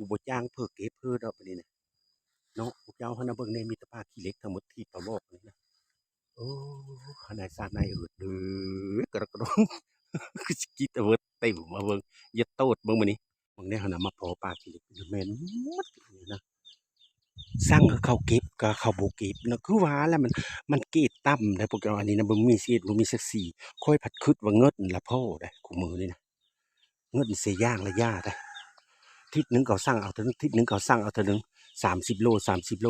กูบ่จ้างเพื่อเก็บเพื่อดอกบัดนี้น่ะเนาะพวกเจ้าหันน่ะเบิ่งแหน่มีแต่ผ้าขี้เหล็กทั้งหมดที่ปาบอกนี่นะโอ้ขนาดซาดในเอิดเด้อกระดกกระดงคือสิกินแต่เบิดเต็มมาเบิ่งอย่าโตดเบิ่งมื้อนี้เบิ่งแน่หั่นน่ะมาเพาะปลาขี้เหล็กอยู่แม่นหมดนี่นะสั่งให้เขาเก็บก็เขาบ่เก็บเนาะคือว่าแล้วมันเกรดต่ำได้พวกเจ้าอันนี้นะบ่มีเศษบ่มีศักดิ์ศรีค่อยผัดคิดว่าเงินละพอได้คุมื้อนี้นะเงินเสียอย่างละยาได้ ทิศหนึ่งเขาสั่งเอาเถอะนึงทิศหนึ่งเขาสั่งเอาเถอะนึง30 โล30 โล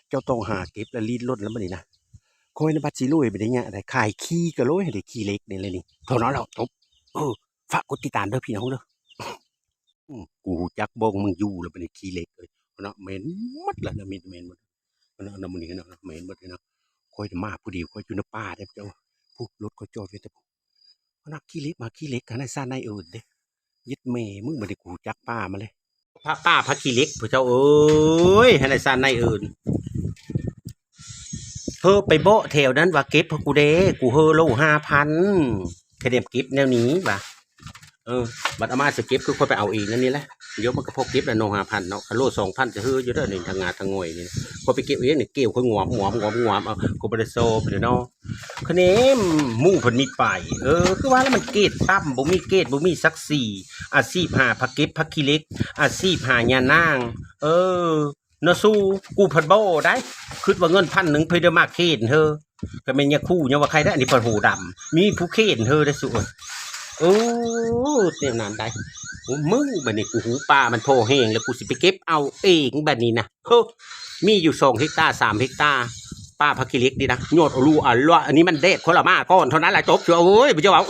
เจ้าต้องหาเก็บแล้วรีดรถแล้วมันนี่นะคอยในบัตรสีลุยไปได้เนี่ยได้ขายขี้ก็ลุยให้ได้ขี้เล็กนี่เลยนี่เท่านั้นแล้วจบเออฝากกดติดตามเด้อพี่น้องเด้อกูหูจักบงมึงอยู่แล้วเป็นขี้เล็กเลยเนาะเหม็นหมดแล้วนะเหม็นหมดเนาะมันนี่เนาะเหม็นหมดเลยเนาะคอยจะมาผู้เดียวคอยอยู่ในป่าเด้อเจ้าผู้รถก็จอดไว้แต่ผู้นักขี้เล็กมาขี้เล็กกันในซ่านในอื่นเด้ยึดเมมึงบ่ได้กูจักป้ามาเลย พระป้าพระขี้เล็กพระเจ้าเอ้ยให้ในซานในอื่นเฮ้อไปโบะแถวนั้นว่าเก็บพกูเด้กูเฮอโล5,000แค่เดียมเก็บแนวนี้ว่ะบัดอามาจะเก็บคือคนไปเอาเองนั่นนี่แหละเดี๋ยวมันก็พกเก็บแล้วโน5,000เนาะโล2,000จะเฮ้ออยู่เด้อหนึ่งทางงานทางงวยนี่คนไปเก็บเองเนี่ยเกี่ยวเขางวมเอากูไปโซ่ไปเนาะคะแนนมู่เพิ่นมีไปคือว่าแล้วมันเกตตั้มบ่มีเกตบ่มีศักดิ์ศรีอาชีพหาผักเก็บผักขี้เล็กอาชีพหายานางเนาะสู้กูเพิ่นบ่ได้คิดว่าเงิน1,000เพิ่นได้มาเคนเธอก็แม่นยาคู่ยังว่าใครได้อันนี้เพิ่นหูดำมีผู้เคนเธอได้สุเต็มนานได้มึงบัดนี้กูหูปลามันโพแห้งแล้วกูสิไปเก็บเอาเองแบบนี้นะมีอยู่2 เฮกตาร์3 เฮกตาร์ป้าพักกิเล็กดีนะโยดเอาลูอันละอันนี้มันเด็ดคนละมาก้อนเท่านั้นแหละจบเชียวโอ้ยไปเจ้าเอา